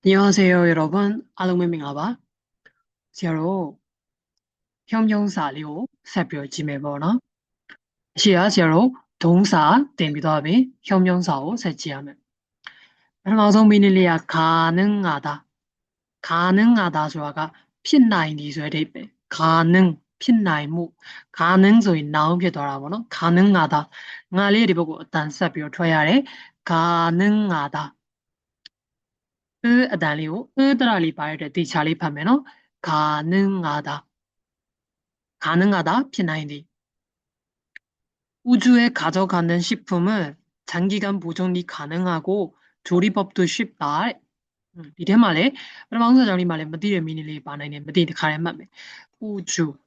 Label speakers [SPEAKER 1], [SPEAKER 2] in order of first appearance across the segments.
[SPEAKER 1] 안녕하세요, 여러분. 알롱매밍아바. 제로 형용사리오 살펴지매버나. 시야 제로 동사 댐비도하비 형용사오 살지하면. 방송 미닐리아 가능하다. 가능하다 조아가 핀나인디 소에데이베. 가능 핀나이무. 가능 소이 나오게 돌아보노. 가능하다. 나리리 보고 어떤 살펴 줘야래. 가능하다. 아달리오 으드라리 바이데 디차리 파메노 가능하다. 가능하다 피나인디. 우주에 가져가는 식품은 장기간 보존이 가능하고 조리법도 쉽다. 이래 말에 방사장이 말에 뭐디에 미니리 바나이네 뭐디 카레 맞메. 우주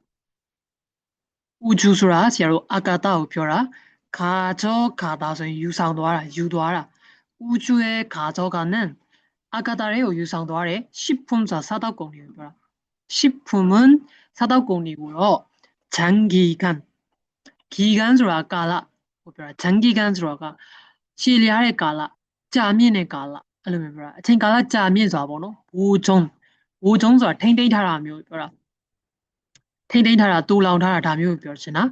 [SPEAKER 1] 우주수라 시로 아까다고 표라 가져가다 소 유상도하라 유도하라. 우주에 가져가는 아까다래요 유상도하래 식품사 사다공이더라. 식품은 사다공이고요. 장기간 기간ဆိုတာကာလဟိုပြောတာ장기간ဆိုတာကရှည်လျားတဲ့ကာလကြာမြင့်တဲ့ကာလအဲ့လိုမျိုးပြောတာအချိန်ကာလကြာမြင့်စွာပေါ့နော်ဘိုးကျုံဆိုတာထိမ့်သိမ်းထားတာမျိုးပြောတာထိမ့်သိမ်းထားတာတူလောင်ထားတာဒါမျိုးပြောချင်တာ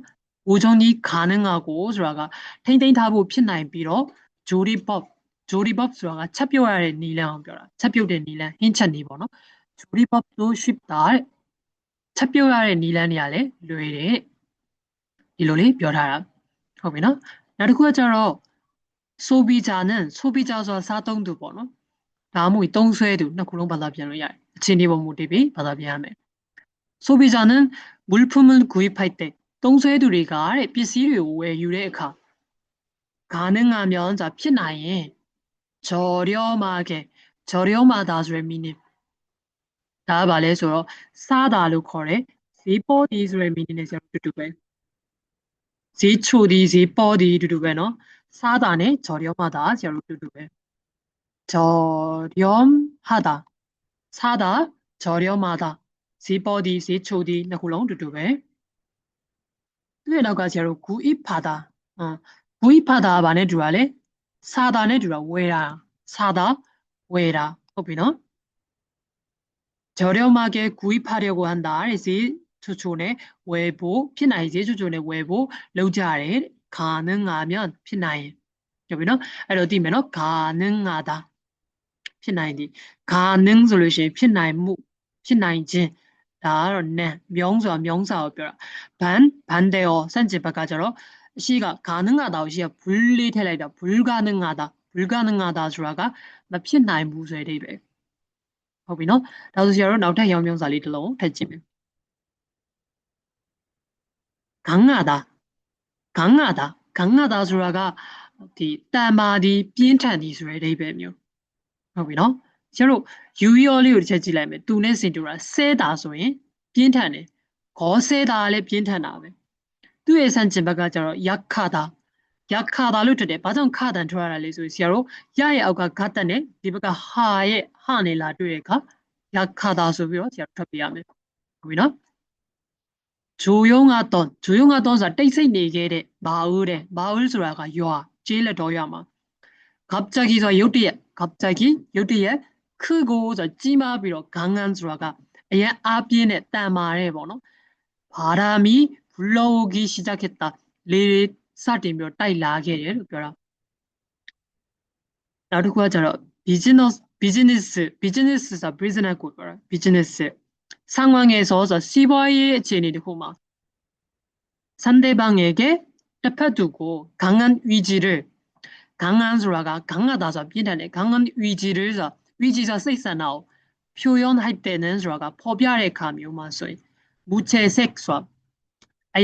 [SPEAKER 1] ဘိုးကျုံကြီး가능하고ဆိုတာကထိမ့်သိမ်းထားဖို့ဖြစ်နိုင်ပြီးတော့조리법ဆိုတာကချက်ပြုတ်ရတဲ့နည်းလမ်းအောင်ပြောတာချက်ပြုတ်တဲ့နည်းလမ်းဟင်းချက်နည်းပေါ့နော်조리법도 쉽다ချက်ပြုတ်ရတဲ့နည်းလမ်းတွေကလည်းလွယ်တယ်ဒီလိုလေးပြောထားတာဟုတ်ပြီနော်နောက်တစ်ခုကကျတော့소비자ဆိုတာစားသုံးသူပေါ့နော်ဒါမှမဟုတ်သုံးစွဲသူနှစ်ခုလုံးဘာသာပြန်လို့ရတယ်အခြေအနေပေါ်မူတည်ပြီးဘာသာပြန်ရမယ်소비자는 물품을 구입할 때သုံးစွဲသူတွေကတဲ့ပစ္စည်းတွေကိုဝယ်ယူတဲ့အခါ가능하면 자ဖြစ်နိုင်ရင် 저렴하다ဆိုတဲ့ meaning ဒါကဘာလဲဆိုတော့စားတာလို့ခေါ်တယ်ဈေးပေါ်ဒီဆိုတဲ့ meaning နဲ့ကျွန်တော်တူတူပဲဈေးချိုဒီဈေးပေါ်ဒီတူတူပဲเนาะစားတာနဲ့저렴하다ကျွန်တော်တူတူပဲ저렴하다 사다 저렴하다ဈေးပေါ်ဒီဈေးချိုဒီနှစ်ခုလုံးတူတူပဲသူ့ရဲ့နောက်ကကျွန်တော်구입하다 구입하다ကဘာနဲ့တူတာလဲ사다နဲ့တူတာဝယ်တာ사다ဝယ်တာဟုတ်ပြီเนาะ저렴하게 구입하려고 한다. 그래서 조촌에 외부 피나이지 조촌에 외부 로자를 가능하면 피나이. 여기는 어디면은 가능하다. 피나이디. 가능 솔루션 피나이무 피나이지. 다르네. 명사 어뼈라. 반대어 산지바가저로 시가 가능하다 시가 분리되려다 불가능하다 주라가 나 피나이 무소에 대해 ဟုတ်ပြီနော်ဒါဆိုဆရာတို့နောက်ထပ်ရောင်မြုံစာလေးတစ်လုံးထပ်ကြည့်မယ်강하다 강하다ဆိုတာကဒီတန်မာဒီပြင်းထန်ဒီဆိုတဲ့အဓိပ္ပာယ်မျိုးဟုတ်ပြီနော်ဆရာတို့ယူရောလေးကိုတစ်ချက်ကြည့်လိုက်မယ်သူနဲ့စင်တူတာဆဲတာဆိုရင်ပြင်းထန်တယ်ခေါ်ဆဲတာလည်းပြင်းထန်တာပဲသူ့ရဲ့ဆန့်ကျင်ဘက်ကကျတော့yakada လို့ထွက်တယ်ဘာကြောင့်ခတန်ထွက်ရတာလဲဆိုရင်ဆရာတို့ရရဲ့အောက်ကဂတ်တက်နဲ့ဒီဘက်ကဟာရဲ့ဟာနဲ့လာတွေ့တဲ့အခါyakadaဆိုပြီးတော့ဆရာတို့ထွက်ပြရမယ်ဟုတ်ပြီနော်조용하던ဆိုတာတိတ်ဆိတ်နေခဲ့တဲ့마을ဆိုတာကရွာကျေးလက်တော်ရွာမှာ갑자기ဆိုရုတ်တရက် 갑자기 ရုတ်တရက် 크고ဆိုကြီးမားပြီးတော့강한ဆိုတာကအရင်အားပြင်းတဲ့တန်မာတဲ့ပေါ့နော်바람이 불러오기 시작했다လေစတင်ပြီးတော့တိုက်လာခဲ့တယ်လို့ပြောတာနောက်တစ်ခုကကျတော့ 비즈니스ဆိုတာ business ကိုပြောတာ business 상황에서 시바의အခြေအနေ တစ်ခုမှာ 상대방에게 덮어두고 강한 위지를 강한ဆိုတာက 강하다ဆိုတာပြင်းထန်တယ် 강한 위지를 위지가 စိတ်ဆန္ဒကို 표현할 때는ဆိုတာကဖော်ပြတဲ့အခါမျိုးမှာဆိုရင် 무채색ဆိုတာအ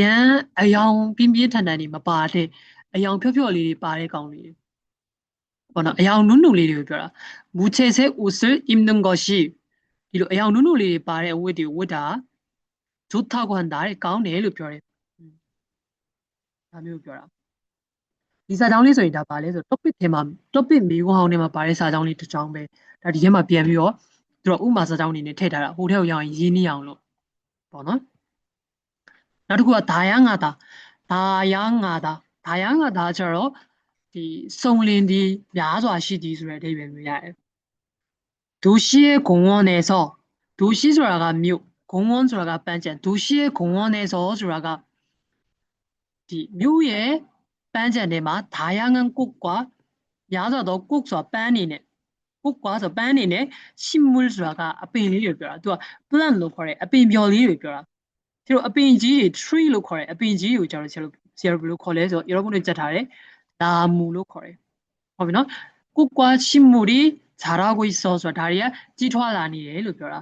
[SPEAKER 1] ယောင်ပြင်းပြင်းထန်ထန်တွေမပါတဲ့အယောင်ဖြော့ဖြော့လေးတွေပါတဲ့ကောင်လေးပေါ့နော်အယောင်နုနုလေးတွေကိုပြောတာ 무채색 옷을 입는 것이 ဒီလိုအယောင်နုနုလေးတွေပါတဲ့အဝတ်တွေကိုဝတ်တာ좋다고 한다တဲ့ကောင်းတယ်လို့ပြောတယ်ဒါမျိုးပြောတာဒီစာကြောင်းလေးဆိုရင်ဒါပါလဲဆို topic ထဲမှာ topic မေးခွန်းဟောင်းထဲမှာပါတဲ့စာကြောင်းလေးတစ်ကြောင်းပဲဒါဒီထဲမှာပြန်ပြီးတော့သူတို့ဥမာစာကြောင်းအနေနဲ့ထည့်ထားတာဟိုထဲကိုရောက်ရင်ရင်းနှီးအောင်လို့ပေါ့နော်နောက်တစ်ခုက다양하다ကျတော့ဒီစုံလင်ဒီများစွာရှိသည်ဆိုတဲ့အဓိပ္ပာယ်မျိုးရတယ် 도시의 공원에서 도시 소라가 묘, 공원 소라가 반전, 도시의 공원에서 소라가 묘의 반전에만 다양한 꽃과 야자도 꽃과 빤이네 꽃과 저 빤이네 식물 소라가 앞에ပြောတာ သူက plant လို့ခေါ်တယ်အပင်ပျော်လေးတွေပြောတာကျတော့အပင်ကြီးတွေ tree လို့ခေါ်တယ်အပင်ကြီးကိုကျတော့ဆရာတို့ဘယ်လိုခေါ်လဲဆိုတော့여러분들ကြက်ထားတယ်나무လို့ခေါ်တယ်ဟုတ်ပြီနော်꽃과 식물이 자라고 있어ဆိုတာဒါတွေကကြီးထွားလာနေတယ်လို့ပြောတာ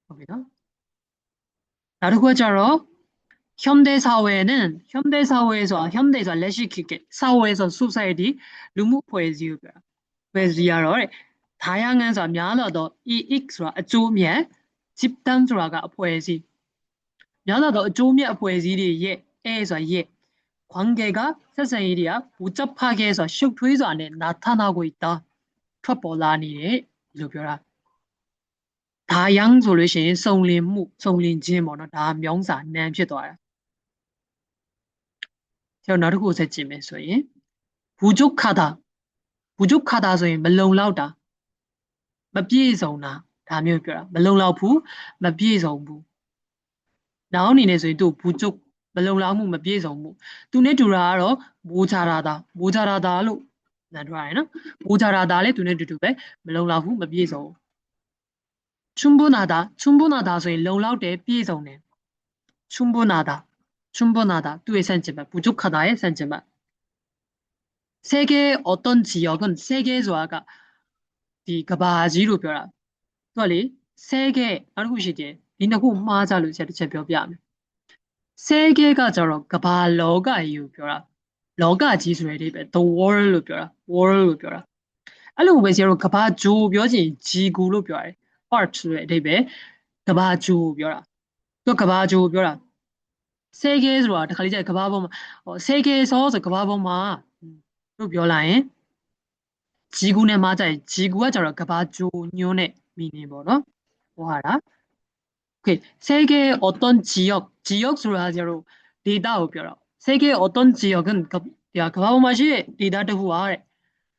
[SPEAKER 1] ဟုတ်ပြီနော်နောက်တစ်ခုကကျတော့ 현대사회에서 현대에서 레시키게 사회에서 society လူမှုဖွဲ့စည်းကိုပြောတာဖွဲ့စည်းရတော့ 다양한 사များတော့EXဆိုတာအကျိုးမြတ် 집단ဆိုတာကအဖွဲ့အစည်း များတော့အကျိုးမြတ်အဖွဲ့အစည်းတွေရဲ့အဲဆိုတာရဲ့ 관계가 세상일이야 복잡하게 해서 슉트위저 안에 나타나고 있다.ထွက်ပေါ်လာနေတယ် လို့ပြောတာ 다양 solution စုံလင်ခြင်းပေါ့နော် ဒါ명사 난 ဖြစ်သွားတာ ကျွန်တော်နောက်တစ်ခုဆက်ကြည့်မယ်ဆိုရင် 부족하다 ဆိုရင်မလုံလောက်တာ မပြည့်စုံတာ ဒါမျိုးပြောတာ မလုံလောက်ဘူး မပြည့်စုံဘူး နောက်အနေနဲ့ဆိုရင်သူ 부족 မလုံလောက်မှု မပြည့်စုံမှု သူနဲ့တူတာကတော့ 모자라다 လို့နားထားရတယ်နော် 모자라다 လည်းသူနဲ့တူတူပဲ မလုံလောက်ဘူး မပြည့်စုံဘူး 충분하다 ဆိုရင် လုံလောက်တယ် ပြည့်စုံတယ် 충분하다 သူ့ရဲ့ ဆန့်ကျင်ဘက် 부족하다의 ဆန့်ကျင်ဘက် 세계의 어떤 지역은 세계ဆိုတာက ဒီကဘာကြီးလို့ပြောတာ သူကလေ 세계 နောက်တစ်ခုရှိတယ် ဒီနှစ်ခုမှားကြလို့ချက်ပြောပြမယ် 세계가 저런ကဘာလောကကြီးကို ပြောတာ လောကကြီးဆိုတဲ့အိဗယ် the world လို့ပြောတာ world လို့ပြောတာ အဲ့လိုပဲဆရာတို့ ကဘာဂျိုပြောချင် 지구 လို့ပြောတယ် earth ဆိုတဲ့အဓိပ္ပာယ် ကဘာဂျိုပြောတာ သူကကဘာဂျိုပြောတာ 세계ဆိုတာတခါလေးကျရင်ကဘာပေါ်မှာ 세계에서 ဆိုကဘာပေါ်မှာ လို့ပြောလိုက်ရင် 지구 နဲ့မှားကြရင် 지구가 ကျတော့ ကဘာဂျိုညွန်းတဲ့ meaning ပေါ့နော် ဟောတာ 오케이. 세계의 어떤 지역ဆိုတာကျတော့ 데이터ကို ပြောတာ 세계의 어떤 지역은ကဘာပေါ်မှာရှိတဲ့ 데이터 တစ်ခုဟာတဲ့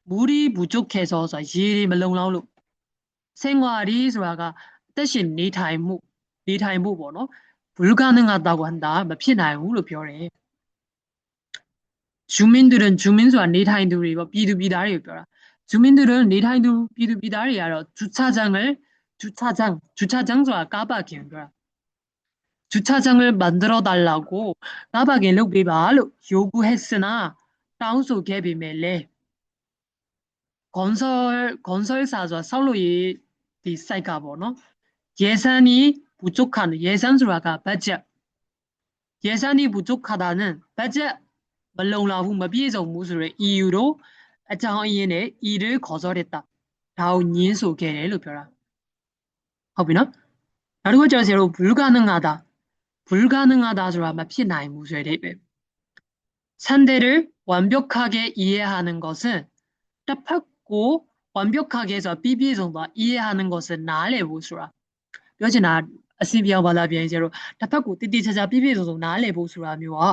[SPEAKER 1] 물이 부족해서 ဆိုတာ ရေတွေမလုံလောက်လို့ 생활이ဆိုတာက အသက်ရှင်နေထိုင်မှုပေါ့နော် 불가능하다고 한다 မဖြစ်နိုင်ဘူးလို့ပြောတယ် 주민들은 주민ဆိုတာ နေထိုင်သူတွေပေါ့ ပြည်သူပြည်သားတွေကို ပြောတာ 주민들은နေထိုင်သူ ပြည်သူပြည်သားတွေကတော့ 주차장ဆိုတာ ကားပါကင်ကို ပြောတာ 주차장을 만들어 달라고 까박이လုပ်ပေးပါလို့ 요구했으나တောင်းဆိုခဲ့ပေမဲ့ 건설사ဆိုတာ ဆောက်လုပ်ရေး ဒီ site ကပေါ့နော် 예산이 부족한 예산ဆိုတာက budget 예산이 부족하다는 budget မလုံလောက်ဘူး မပြည့်စုံဘူး ဆိုတဲ့ EU로 အကြောင်းအရင်းနဲ့ 이를 거절했다 ဒါကို ငြင်းဆိုခဲ့တယ်လို့ ပြောတာ ဟုတ်ပြီနော် နောက်တစ်ခုကျတော့ ဆရာတို့ 불가능하다ဆိုတာ မဖြစ်နိုင်ဘူး ဆိုတဲ့အဓိပ္ပာယ် 상대를 완벽하게 이해하는 것은 뜻하고 완벽하게 해서 비비성과 이해하는 것은 나래고ဆိုတာ ပြောချင်တာ အစီပြောင်းဘာသာပြန် ဆရာတို့ တစ်ဖက်ကို တိတိကျကျ ပြည့်ပြည့်စုံစုံ နားလည်ဖို့ ဆိုတာမျိုးက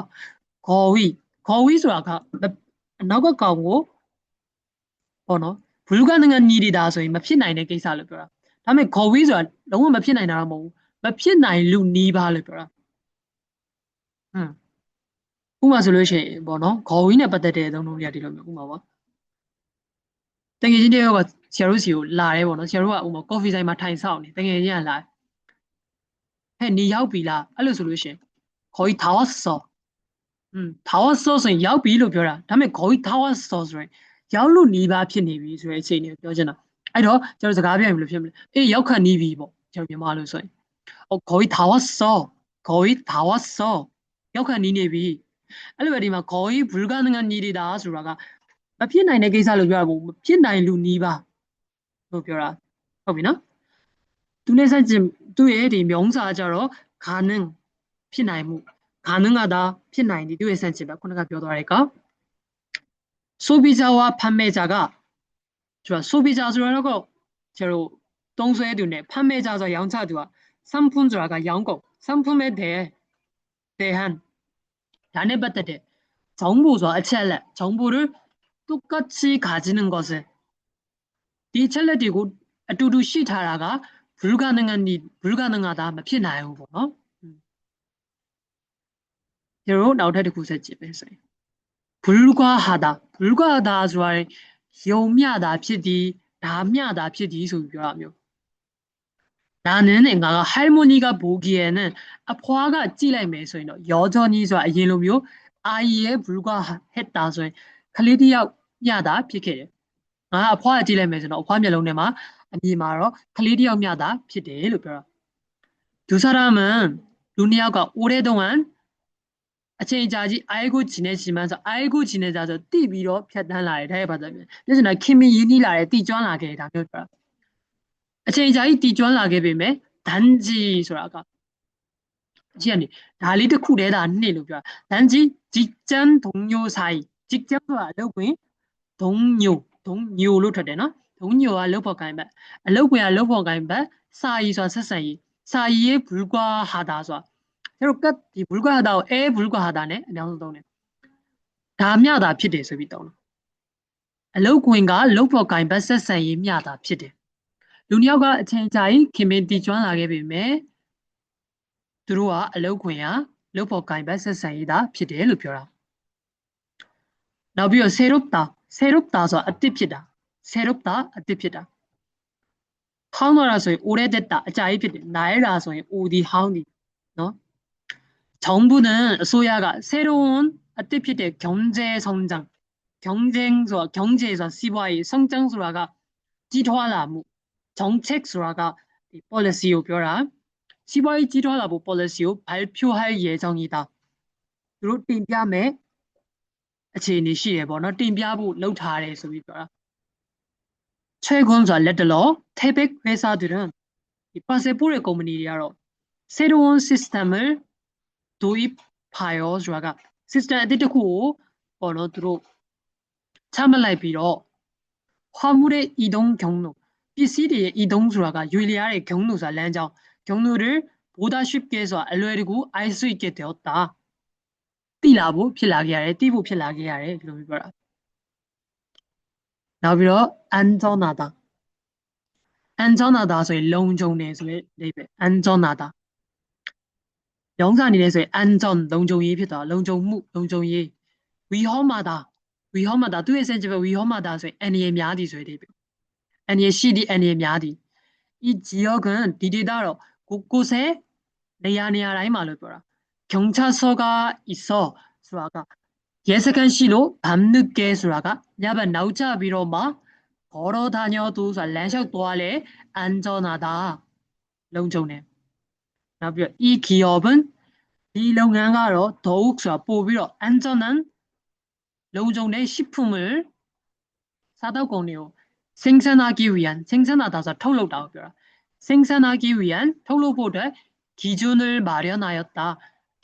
[SPEAKER 1] 거의ဆိုတာက အနောက်ကကောင်ကို ပေါ့နော် 불가능한 일이다 ဆိုရင် မဖြစ်နိုင်တဲ့ကိစ္စလို့ ပြောတာ ဒါပေမဲ့ 거의ဆိုတာ လုံးဝမဖြစ်နိုင်တာတော့ မဟုတ်ဘူး မဖြစ်နိုင်လူနီးပါးလို့ ပြောတာ ဥပမာဆိုလို့ရှိရင် ပေါ့နော် 거의 နဲ့ပတ်သက်တဲ့ သုံးနှုန်းတွေက ဒီလိုမျိုး ဥပမာပေါ့ တကယ်ချင်းတယောက်က ဆရာတို့စီကို လာတယ် ပေါ့နော် ဆရာတို့က ဥပမာ coffee ဆိုင်မှာ ထိုင်စောင့်နေ တကယ်ချင်းက လာတယ် ဟဲ့ နေရောက်ပြီလား အဲ့လိုဆိုလို့ရှိရင် 거의 다 왔어 다 왔어 ဆိုရင် ရောက်ပြီလို့ ပြောတာ ဒါပေမဲ့ 거의 다 왔어 ဆိုရင် ရောက်လို့နီးပါးဖြစ်နေပြီ ဆိုတဲ့အခြေအနေကို ပြောချင်တာ အဲ့တော့ ကျွန်တော် စကားပြန်ဘယ်လိုဖြစ်မလဲ အေး ရောက်ခါနီးပြီပေါ့ ကျွန်တော် မြန်မာလို့ဆိုရင် 거의 다 왔어 거의 다 왔어 ရောက်ခါနီးနေပြီ အဲ့လိုပဲ ဒီမှာ 거의 불가능한 일이다 ဆိုတာက မဖြစ်နိုင်တဲ့ကိစ္စလို့ ပြောတာ မဟုတ်ဘူး မဖြစ်နိုင်လူနီးပါး လို့ ပြောတာ ဟုတ်ပြီနော် သူ့ရဲ့ 명사가 가능 ဖြစ်နိုင်မှု 가능하다 ဖြစ်နိုင်သည် သူ့ရဲ့ ဆန့်ကျင်ဘက် ခုနက ပြောသွားတဲ့ကောင် 소비자와 판매자가 소비자 ဆိုတာက ကျွန်တော် သုံးစွဲသူနဲ့ 판매자 ဆိုတာ ရောင်းချသူက 상품 ဆိုတာက ရောင်းကုန် 상품에 대한 ဒါနဲ့ပတ်သက်တဲ့ 정보 ဆိုတာ အချက်အလက် 정보를 똑같이 가지는 것은 ဒီချက်လက်တွေကိုအတူတူရှိထားတာကဘုရကနငါနီဘုရကနငါသားမဖြစ်နိုင်ဘူးပေါ့နော်ဒီလိုနောက်ထပ်တစ်ခုဆက်ကြည့်မယ်ဆိုရင်ဘုရကဟာတာဆိုတာယုံမျှတာဖြစ်သည်ဒါမျှတာဖြစ်သည်ဆိုပြီးပြောတာမျိုး나는 애가가 할머니가 보기에는 아빠가 찔레매 소리노 여전히 저 예로묘 아이에 불과했다 소리 클리디아 야다 피케 아 아빠가 찔레매 소리노 아빠 멸롱네마 아니 말어 클리디아 야다 피데လို့ပြော 두 사람은 루니아가 오랫동안 아체이자지 알고 지내지면서 알고 지내자서 띠비로 폈단라에 해봐자면 그래서 나 김이 윤이라에 띠존하게 다ပြော အချိန်ကြာကြီးတည်ကျွမ်းလာခဲ့ပေမဲ့ဒန်းကြီးဆိုတာကကြည့်ရနေဒါလေးတစ်ခုတည်းသာနှစ်လို့ပြောတာဒန်းကြီး직장 동료 사이 직장ဆိုတာအလုပ်ဝင်동료လို့ထွက်တယ်နော်동료가လုပ်ဖို့ကိုင်းဘက်အလုပ်ဝင်ကလုပ်ဖို့ကိုင်းဘက်사이ဆိုတာဆက်ဆံရေး사이에 불과하다ဆိုတာကျတော့ကတ်ဒီ 불과하다ကို불과하다နဲ့အများဆုံးသုံးတယ်ဒါမျှတာဖြစ်တယ်ဆိုပြီးသုံးတယ်အလုပ်ဝင်ကလုပ်ဖို့ကိုင်းဘက်ဆက်ဆံရေးမျှတာဖြစ်တယ်လူနှစ်ယောက်ကအချိန်ကြာကြီးခင်မင်းတည်ကျွမ်းလာခဲ့ပေမဲ့သူတို့ကအလုပ်ခွင်ရလုပ်ဖို့ကိုင်ဘက်ဆက်ဆံရေးတာဖြစ်တယ်လို့ပြောတာနောက်ပြီးတော့새롭다ဆိုတာအတစ်ဖြစ်တာ새롭다အတစ်ဖြစ်တာဟောင်းတော့ဆိုရင်오래됐다အကြာကြီးဖြစ်တယ်나이라ဆိုရင်오디ဟောင်းဒီနော်정부는အစိုးရက 새로운အတစ်ဖြစ်တဲ့ 경제 성장ဆိုတာ경제에서 시바이 성장ဆိုတာကကြီးထွားလာမှု정책ဆိုတာကဒီ policy ကိုပြောတာစီးပွားရေးကြီးထွားလာဖို့ policy ကို발표할 예정이다. သူတို့တင်ပြမယ်အခြေအနေရှိရပေါ့နော်တင်ပြဖို့လုပ်ထားတယ်ဆိုပြီးပြောတာ 최근ဆိုတာလက်တလော 태백 회사들은 이 파세포르ကုမ္ပဏီတွေကတော့ 새로운 시스템을 도입하여ဆိုတာက system အသစ်တစ်ခုကိုပေါ့နော်သူတို့ချမှတ်လိုက်ပြီးတော့ 화물의 이동 경로ပစ္စည်းတွေရဲ့ 이동ဆိုတာက 유리하게 경로ဆိုတာလမ်းကြောင်း 경로를 보다 쉽게 해서 알루에리고 알 수 있게 되었다. သိလာဖို့ဖြစ်လာခဲ့ရတယ်သိဖို့ဖြစ်လာခဲ့ရတယ်ဒီလိုမျိုးပြောတာနောက်ပြီးတော့ 안전하다 ဆိုရင်လုံခြုံတယ်ဆိုတဲ့အဓိပ္ပာယ် 안전하다 ရောင်းစားနေတယ်ဆိုရင် 안전 လုံခြုံရေးဖြစ်သွားလုံခြုံမှုလုံခြုံရေး 위험하다 သူ့ရဲ့ sentence ပဲ 위험하다 ဆိုရင်အန္တရာယ်များသည်ဆိုတဲ့အဓိပ္ပာယ်အန္တရာယ်ရှိသည်အန္တရာယ်များသည်이 지역은 디디다로 곳곳에 내야တိုင်းမှာ လို့ပြောတာ 경찰서가 있어ဆိုတာက ရဲစခန်းရှိလို့ 밤늦게ဆိုတာက ညဘက်နောက်ကျပြီးတော့မှ 걸어 다녀도ဆိုတာ လမ်းလျှောက်သွားလဲ 안전하다 လုံခြုံတယ် နောက်ပြီးတော့ 이 기업은 이လုပ်ငန်းကတော့ 더욱ဆိုတာပို့ပြီးတော့ 안전한လုံခြုံတဲ့ 식품을 사다공တွေကို생산하기 위한 생산하다ဆိုတာ ထုတ်လုပ်တာကိုပြောတာ 생산하기 위한 ထုတ်လုပ်ဖို့အတွက် 기준을 마련하였다.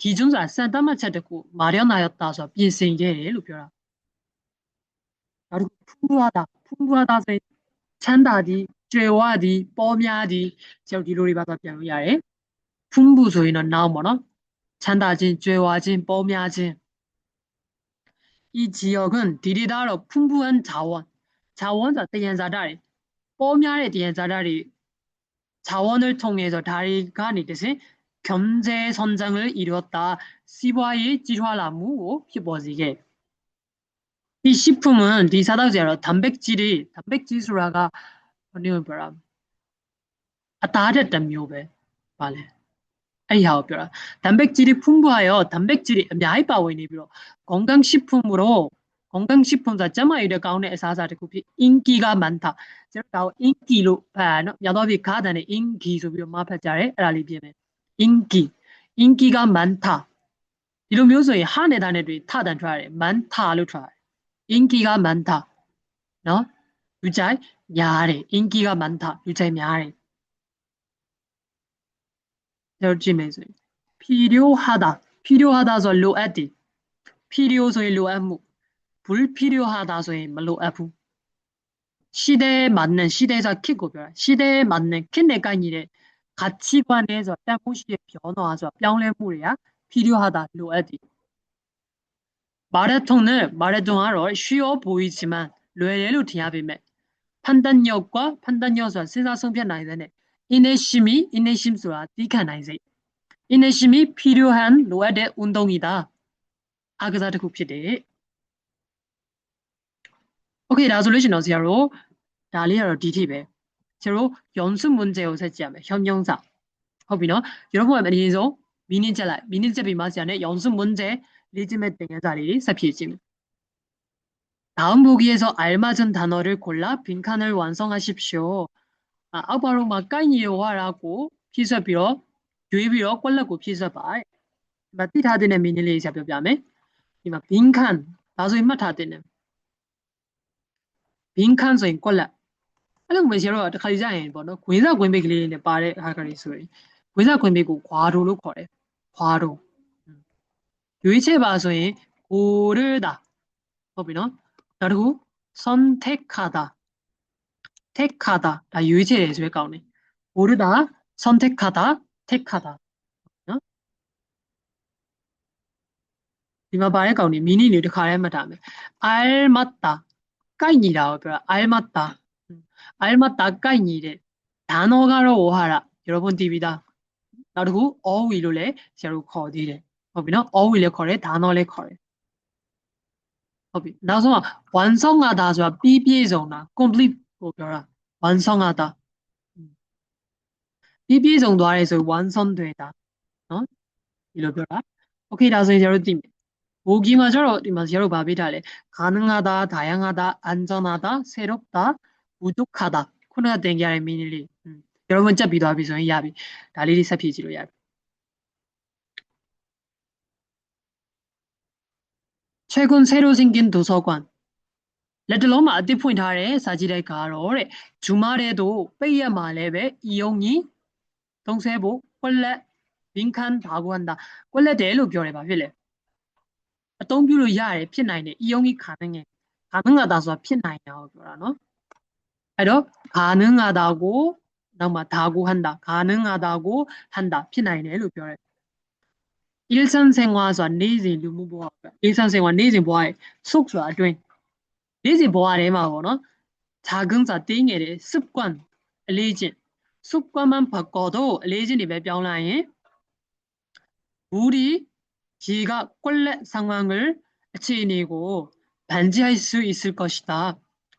[SPEAKER 1] 기준ဆိုတာ စံတတ်မှတ်ချက်တစ်ခု 마련하였다ဆိုတာ ပြင်ဆင်ခဲ့တယ်လို့ပြောတာ နောက်တစ်ခု 풍부하다 ဆိုရင် ချမ်းသာသည် ကြွယ်ဝသည် ပေါများသည် ကျွန်တော်ဒီလိုတွေပါသွားပြန်လို့ရတယ် 풍부 ဆိုရင်တော့ noun ပေါ့နော် ချမ်းသာခြင်း ကြွယ်ဝခြင်း ပေါများခြင်း 이 지역은 디디다로 풍부한 자원ဆိုတာ သယံဇာတတွေ ပေါများတဲ့ သယံဇာတတွေ 자원을 통해서 다리간이 대신 경제 선장을 이루었다. 시바이 지화라무 히버지게. 이 식품은 이 사다지로 단백질수라가 뭐냐면 뭐라 다르단 묘배 말해. 아이하오 벼라. 단백질이 풍부하여 단백질이 많이 빠오이니 비로 건강식품으로 건강식품 자체만 이래 가운데 사사를 굽히 인기가 많다. 제가 인기로 봐는 여덟이 가다네 인기 소비로 마파자래 알리비면 인기가 많다. 이런 묘소에 한해 단에들이 타단 좋아해 많다로 좋아해 인기가 많다. 너 유자이 야래 인기가 많다. 유자이 야래. 저지면서 필요하다서 로에디 필요소의 로에무 불필요하다 소위 말로아부 시대에 맞는 시대에서 키고 시대에 맞는 킨내가 아니래 가치관에서 때무시의 변화와서 병래물이야 필요하다 로에디 마라톤을 마라톤하러 쉬워 보이지만 로에로 디아비면 판단력과 판단력과 생사성편 나이드네. 인내심이ဆိုတာ 띠칸나이세. 인내심이 필요한 로아의 운동이다. 아그자တစ်ခုဖြစ်တယ်. 오케이, ဒါဆိုလို့ရှိရင်တော့ဆရာတို့ဒါလေးကတော့ဒီထိပဲ. ဆရာတို့ 연습 문제ကိုဆက်ကြည့်ရမယ်. 형용사. ဟုတ်ပြီနော်. 여러분အရင်ဆုံး미니ချက်လိုက်. 미니ချက်ပြီးမှဆရာနဲ့ 연습 문제လေ့ကျင့်မဲ့သင်ခန်းစာလေးဆက်ဖြည့်ခြင်း. 다음 보기에서 알맞은 단어를 골라 빈칸을 완성하십시오. 아빠로 막간이요 하라고 피서비로 유입이로 꼴라고 피서봐. 맞디 다 되는 미니리 잡혀봐매. 이마 빈칸 나서 임마 다 되는 빈칸 소인 꼴라. 알고 메시로 가리자인 뭐너 군사 군백리네 빠레 하가리 소리. 군사 군백고 과로로 거래. 과로. 유이체 봐서인 고르다. 법이너. 그리고 선택하다. 택하다. 다 유의체에 왜 까오네. 고르다, 선택하다, 택하다. 어? 이마 바에 까오네. 미니니 이렇게 가야만 다음에. 알맞다. 까이니라고ပြော. 알맞다. 알맞다 까이니래. 단어가로 오하라. 여러분 팁이다. 그리고 어휘로래. 제로 거디래. 법이나 어휘래 거래. 단어래 거래. 법이. 나서 완성하다 저 비비종나. complete ကိုပြောတာ 완성하다. 비비종도 아래서 완성되다. နော် ဒီလိုပြောတာ. 오케이, ဒါဆိုရင်ကျတော့သိမယ်. 보기만 저러ဒီမှာ zero ဘာပေးထားလဲ. 가능하다, 다양하다, 안전하다, 새롭다, 부족하다.ခုနကသင်ကြရတဲ့ meaning လေး. 여러분 짝ပြီးသွားပြီဆိုရင်ရပြီ. ဒါလေးတွေဆက်ဖြည့်ကြည့်လို့ရပြီ. 최근 새로 생긴 도서관. 레틀로마အသစ်ဖွင့်ထားတဲ့စာကြည့်တိုက်ကတော့တဲ့ 주말에도 ပိတ်ရက်မှာလည်းပဲ 이용이 동세보 꼴렛 빈칸 다구한다. 꼴렛တယ်လို့ပြောတယ် ဘာဖြစ်လဲ အသုံးပြုလို့ရတယ်ဖြစ်နိုင်တယ် 이용이 가능해. 가능하다ဆိုတာဖြစ်နိုင်တာကိုပြောတာနော်. အဲ့တော့ 가능하다고နောက်မှာ 다구한다. 가능하다고 한다.ဖြစ်နိုင်တယ်လို့ပြောတယ်. 일상생활ဆိုတာနေ့စဉ်လူမှုဘဝပဲ. 일상생활နေ့စဉ်ဘဝရဲ့ 속ဆိုတာအတွင်း နေ့စဉ်ဘဝထဲမှာပေါ့နော်. 작은 자 띵의 습관, 레진. 습관만 바꿔도 레진이 몇 병라인 우리 기가 꼴레 상황을 지니고 반지할 수 있을 것이다.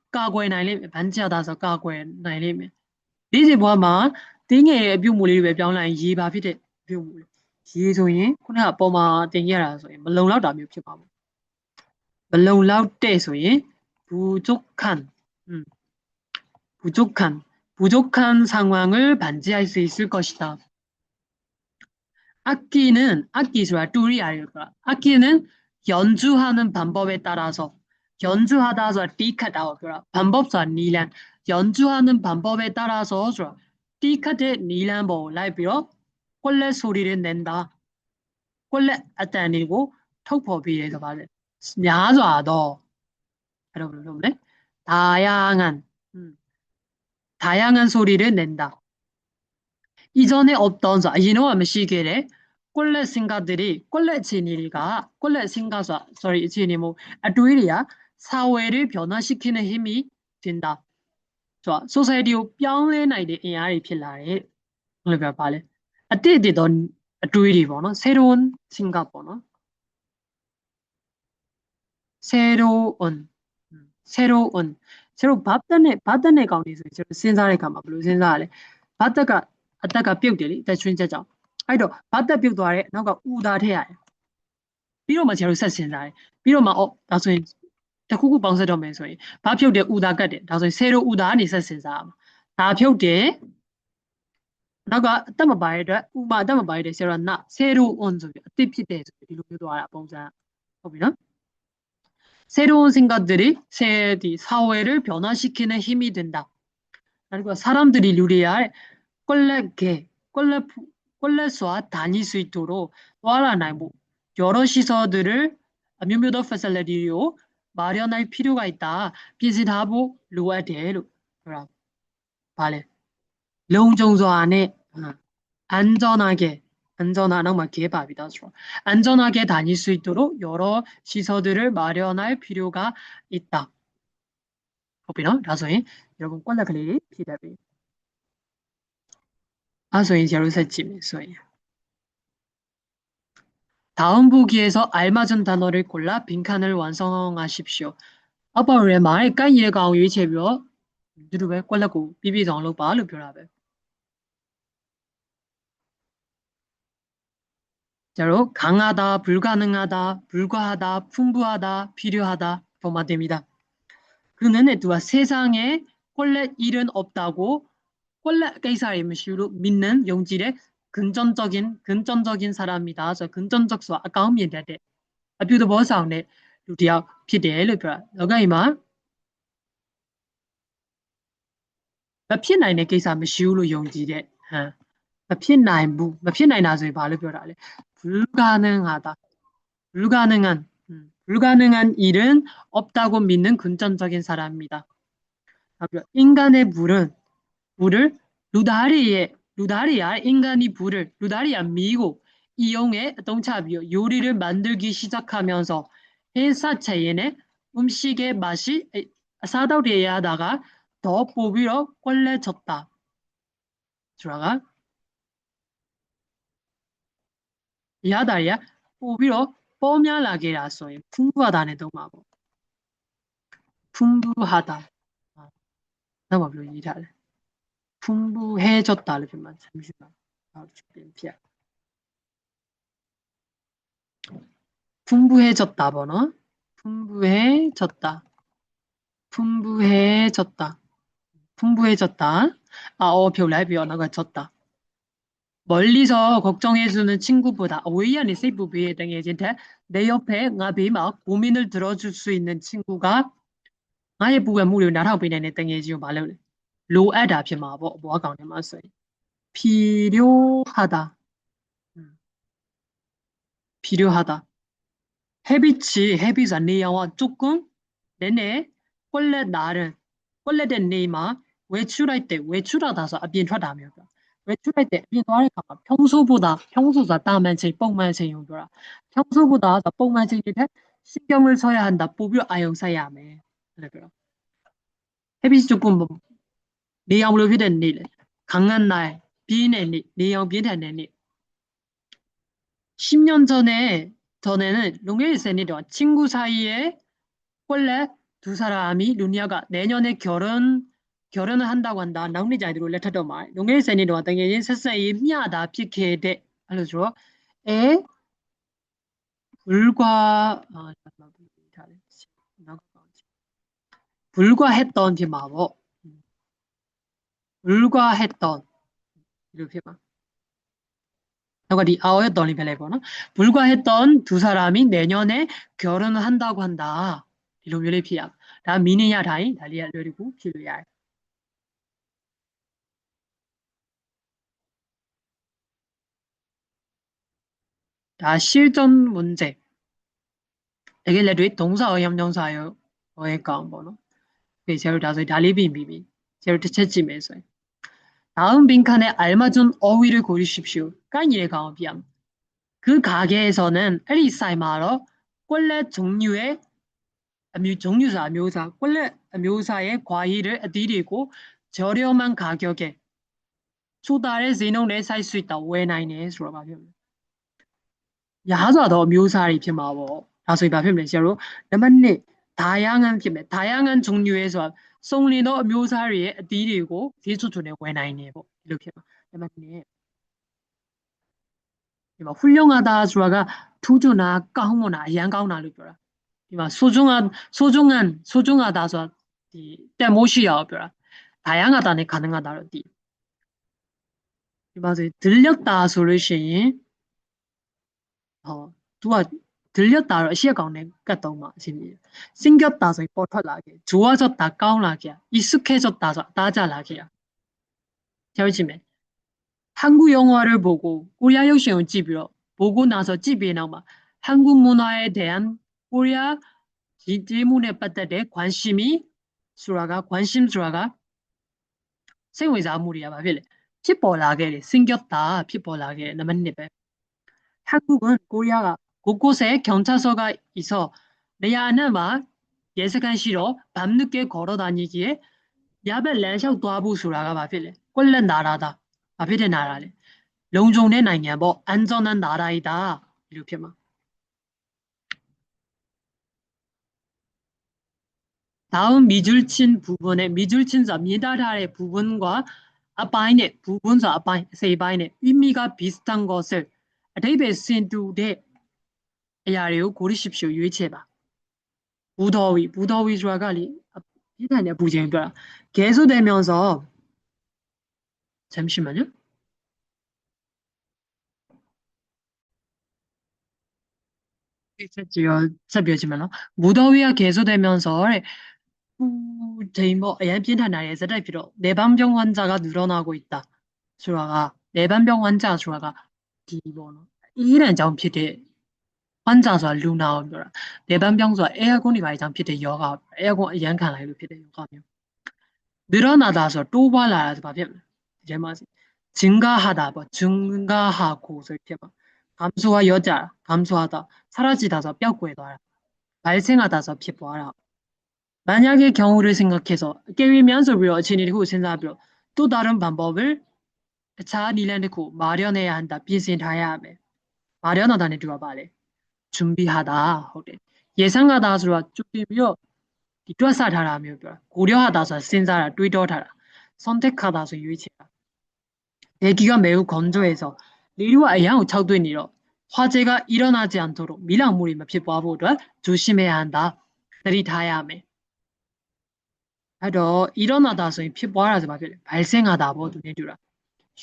[SPEAKER 1] 까고에 나이면 반지하다서 까고에 나이면 레진 뭐만 띵의 뷰물이 몇 병라인 이바피데 뷰물. 지소인 코나 뽀마 띵이라서 물론라도 안 묘피 봐. 물론라도 때소인 부족한 부족한 상황을 반지할 수 있을 것이다. 악기수와 뚜리 알까? 악기는 연주하는 방법에 따라서 연주하다서 띠카다고 그러. 방법사 니란 연주하는 방법에 따라서 띠카데 니란 뭐 라이브로 꼴레 소리를 낸다. 꼴레 아따니고 톡법이에서 말해. 야자도 여러분 네? 다양한 소리를 낸다. 이전에 없던 이노와 시계래 꼴레 생가들이 꼴레 진이가 꼴레 생가서 sorry 진이 뭐 아두이리야 사회를 변화시키는 힘이 된다. 좋아. 소사이티를 ပြောင်းလဲနိုင်တဲ့အင်အားတွေဖြစ်လာတယ်. ဘယ်လိုပြောပါလဲ. အတိတ်တော့အတွေးတွေပေါ့နော်. 새로운 생각ပေါ့နော်. 새로운 바다네 가운데서 신사를 가면 별로 신사를 바다가 아따가 뼈들이 대충자죠. 아이도 바다 뼈도 아래 나가 우다해야 해. 비로만 제로 신사를 비로만 나중에 대구구 방사점에서 바표대 우다가대 나중에 새로 우다니 신사 다 표대 나가 담아 봐야 돼. 우마 담아 봐야 돼. 새로운 소리 어떻게 이렇게도 알아 봉사. 보이나? 새로운 생각들이 사회를 변화시키는 힘이 된다. 그리고 사람들이 누리할 꼴레수와 다닐 수 있도록 뭐 여러 시설들을 묘묘더 패실리티로 마련할 필요가 있다. 비슷하고 루아데로 발레 롱정조 안에 안전하게 안전하게 다닐 수 있도록 여러 시설들을 마련할 필요가 있다. ပြီနော်ဒါဆိုရင်여러분ကွက်လက်ကလေးတွေဖြည့်တတ်ပြီအဲ့ဆိုရင်ကျွန်တော်ဆက်ကြည့်မယ်ဆိုရင် 다음 보기에서 알맞은 단어를 골라 빈칸을 완성하십시오. 아빠 왜 말에 깐예가 위치해요? 누르베 꼴라고 비비정로 바로 표라베. 자로 강하다, 불가능하다, 불과하다, 풍부하다, 필요하다 포함됩니다. 그는 두아 세상에 꼴레 일은 없다고 꼴레 깨사의 무시로 믿는 용질의 근전적인 사람이다. 저 근전적 수 아까운 얘기인데 아뷰도 뭐 상네 လူတယောက်ဖြစ်တယ်လို့ပြောတာလောကကြီးမှာမဖြစ်နိုင်တဲ့ကိစ္စမရှိဘူးလို့ယုံကြည်တဲ့ဟမ်မဖြစ်နိုင်ဘူးမဖြစ်နိုင်တာဆိုရင်ဘာလို့ပြောတာလဲ불가능하다 불가능한 불가능한 일은 없다고 믿는 근전적인 사람입니다. 인간의 물을 루다리야 인간이 루다리야 미고 이용해 동차비요 요리를 만들기 시작하면서 회사체에는 음식의 맛이 사다리에다가 더 뽑으러 꼴레졌다. 들어가. 야다리야 뽑으러 뽀냐라게라서 풍부하다는 동마고 풍부하다. 나뭐 이탈. 풍부해졌다를 표만 잠시만. 피야. 풍부해졌다 번호. 풍부해졌다. 표라이비어 나가 졌다. 멀리서 걱정해주는 친구보다 오이안이 세이브비에 등에 진짜 내 옆에 나비 막 고민을 들어줄 수 있는 친구가 나의 부가 무료 나라고 비내는 등에 지금 말로 로에다 피마 뭐가 가네 맞어요. 필요하다. 필요하다. 햇빛이 내야와 조금 내내 꼴레된 내마 외출하다서 앞인ထွက်다며 외출할 때 비도할 까 평소보다 다음엔 제일 뻥만 용도라 평소보다 뻥만 때 신경을 써야 한다 뽑을 아용사야 해 그래요 햇빛이 조금 뭐 내양으로 휘된 일 강한 날 비인의 일 내양 비인의 일 10년 전에는 롱웨이센이던 친구 사이에 원래 두 사람이 루니아가 내년에 결혼을 한다고 한다. 나오는 자들을 레터도 말. 롱웨이센이던 당연히 세상에 미하다 피케 돼. 알려줘. 에 불과했던 디마보. 불과했던 이렇게 봐. 아오였던 리벨레거나 불과했던 두 사람이 내년에 결혼을 한다고 한다. 이런 요리피야. 다 미니야 다이 달리야 요리고 필요야. 다 실전 문제. 이게 동사 형용사요. 어에까 뭐노. 그 제로 다서 달리비비비. 제로 뜻했지면서. 다음 빈칸에 알맞은 어휘를 고르십시오. 깐이에 가오비암. 그 가게에서는 에리사이마로 꼴레 종류의 꼴레 묘사의 과일을 드리고 저렴한 가격에 초달의 진홍에 살 수 있다. 왜 나이네? 소라 봐요. 야자도 묘사를 피마고 다소 봐 표면 제로 남한네 다양한 종류에서 송리노 묘사를 드리고 대초촌에 왜 나이네? 이렇게 남한네 이마 훌륭하다 주아가 투주나 까홍모나 양가오나를ပြော이마 소중하다서 때못이야 ပြော 다양하다는 가능하다로 이마 들렸다 소리시 누가 들렸다 시야가오네 까똥마 심이 생겼다 소리 뻗어나게 좋아졌다 까오나게 익숙해졌다 따자나게야 결심해 한국 영화를 보고 코리아 역시는 집이로 보고 나서 집에 나와 한국 문화에 대한 코리아 질문에 빠따대 관심 수라가 생활자물이야 봐빌래 피ပေါ်나게 생겼다 피ပေါ်나게 남한입에 한국은 코리아가 곳곳에 경찰서가 있어 내 안에만 ရဲစခန်းရှိတော့ဗမ်နုကေခေါ်တော့တာညီကြီးရဘက်လမ်းလျှောက်သွားဖို့ဆိုတာကဘာဖြစ်လဲကွက်လက်နာတာဘာဖြစ်တဲ့နာတာလဲလုံခြုံတဲ့နိုင်ငံပေါ့အန်ဇွန်နန်နာတာဤတာဒီလိုဖြစ်မှာ다음미줄친부분의미줄친자미다라의부분과아빠인의부분상것을아데이베센두데야래요고리십시오유의체봐 무더위무더위좋아가리비단의부쟁별게소되면서ဆက်ပြောကြည့်မယ်နော် 무더위가 계속되면서 저희 아연 비엔타나리에 세달피로 내반병 환자가 늘어나고 있다. 수라가 내반병 환자 수라가 기본어 이런 점 피대 환자서 루나오더라. 내반병서 에어컨이 가장 피대 여가 에어컨 연칸라이로 피대 여가며 늘어나다서 또 발라서 봐면 이제 뭐 증가하다 뭐 증가하고 이렇게 막 감소와 여자 감소하다 사라지다서 뼈구에둬라 발생하다서 피부하라 만약의 경우를 생각해서 깨우면서 진리고 생각하며 또 다른 방법을 자아닐려놓고 마련해야 한다. 비슷해야 하며 마련하다는 뒤가 말해 준비하다.ဟုတ်တယ် 예상하다ဆိုတာ 준비며 뒷사다라며 고려하다서 생사라တွေးတောထားတာ 선택하다서 유의체다. 대기가 매우 건조해서 리류와 아양을 차오되니러 화재가 일어나지 않도록 밀랑물이 피부하보다 조심해야 한다. 들이타야 하며အဲ့တော့ 일어나다 ဆိုရင် ဖြစ်ပွားတာ ဆိုဘာဖြစ်လဲ 발생하다 ပေါ့ သူနဲ့တူတာ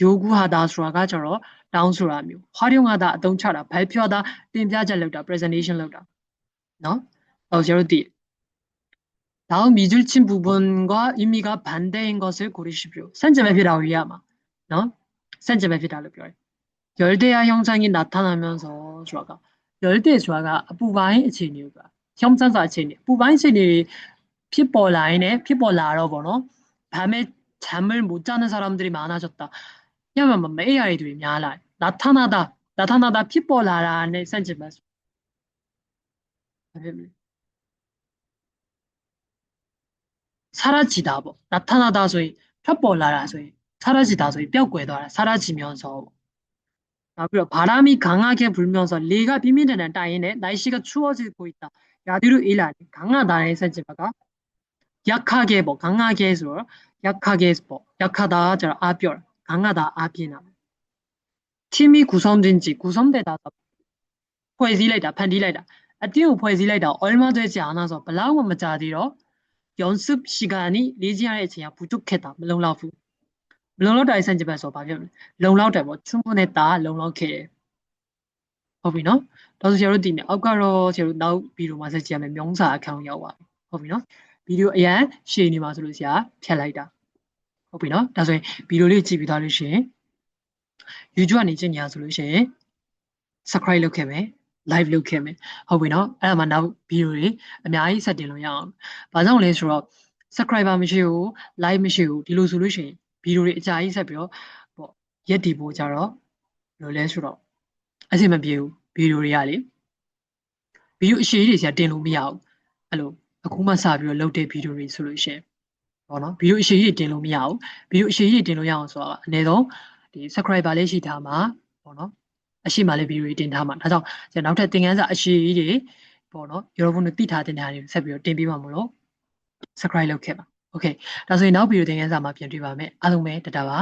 [SPEAKER 1] 요구하다 ဆိုတာကကျတော့ တောင်းဆိုတာ မျိုး 활용하다 အသုံးချတာ 발표하다 တင်ပြချက်လုပ်တာ presentation လုပ်တာ နော်? 여러분들 다음 미줄친 부분과 의미가 반대인 것을 고르십시오. 산점에피라고 이해하마. နော်? 산점에피라고ပြောတယ်. 열대야 현상이 나타나면서 주아가 열대 주아가 ပူပိုင်းအခြေအနေက 형상사 အခြေအနေ ပူပိုင်းအခြေအနေ ဖြစ်ပေါ်လာတော့ ပေါ့နော် 밤에 잠을 못 자는 사람들이 많아졌다. 왜냐면 뭐 AI들이 많아. 나타나다ဖြစ်ပေါ်လာတာနဲ့ sense 사라지다 뭐 나타나다 ဆိုရင် ဖြစ်ပေါ်လာတာ ဆိုရင် 사라지다 ဆိုရင် 뼈ကွယ်သွားတာ 사라지면서 그리고 바람이 강하게 불면서 레가 비밀되는 따위네 날씨가 추워지고 있다. 야디로 일하니 강하다의 sense가 약하게 뭐 강하게 해서 약하게 뭐 약하다 저 아별 강하다 아비나 팀이 구성되다 ဖွဲ့စည်းလိုက်တာ ဖန်တီးလိုက်တာ အတင်းကို ဖွဲ့စည်းလိုက်တာ 얼마 되지 않아서 ဘယ်လောက်မှ မကြာသေးတော့ 연습 시간이 리지안의 제한 부족했다. မလုံလောက်တာ sense 봐ဖြစ်မလဲ လုံလောက်တယ် ပေါ့ 충분했다 လုံလောက်ခဲ့တယ် ဟုတ်ပြီနော် ဒါဆိုဆရာတို့ဒီနေ့ အောက်ကတော့ ဆရာတို့ နောက်ဗီဒီယိုမှာ ဆက်ကြည့်ရမယ် 명사အခန်းကို ရောက်သွားပြီ ဟုတ်ပြီနော် ဗီဒီယိုအရင်ရှည်နေမှာဆိုလို့ ဆရာဖြတ်လိုက်တာ ဟုတ်ပြီနော် ဒါဆိုရင် ဗီဒီယိုလေးကြည့်ပြီးသားလို့ရှိရင် YouTube ကနေကြည့်နေတာဆိုလို့ရှိရင် subscribe လုပ်ခဲ့မယ် live လုပ်ခဲ့မယ် ဟုတ်ပြီနော် အဲ့ဒါမှနောက်ဗီဒီယိုတွေအများကြီး ဆက်တင်လို့ရအောင် ဘာကြောင့်လဲဆိုတော့ subscriber မရှိဘူး live မရှိဘူး ဒီလိုဆိုလို့ရှိရင် ဗီဒီယိုတွေအကြာကြီးဆက်ပြီးတော့ ပေါ့ ရက်တည်ဖို့ကြတော့ ဘယ်လိုလဲဆိုတော့ အဆင်မပြေဘူး ဗီဒီယိုတွေကလေ ဗီဒီယိုအရှည်ကြီးတွေ ဆရာတင်လို့မရဘူး အဲ့လို အခုမှစပြီးတော့ လုပ်တဲ့ဗီဒီယိုတွေဆိုလို့ရှိရင် ပေါ့နော် ဗီဒီယိုအရှည်ကြီးတင်လို့မရဘူး ဗီဒီယိုအရှည်ကြီးတင်လို့ရအောင်ဆိုတာအနည်းဆုံးဒီ subscriber လေးရှိထားမှာ ပေါ့နော် အရှိမှလည်းဗီဒီယိုတွေတင်ထားမှာ ဒါကြောင့်ကျွန်တော်နောက်ထပ်သင်ခန်းစာအရှိကြီးတွေ ပေါ့နော် 여러분들 သိထားတဲ့နေရာတွေဆက်ပြီးတော့တင်ပေးပါမလို့ subscribe လုပ်ခဲ့ပါ okay ဒါဆိုရင်နောက်ဗီဒီယိုသင်ခန်းစာမှာပြန်တွေ့ပါမယ် အားလုံးပဲတတာပါ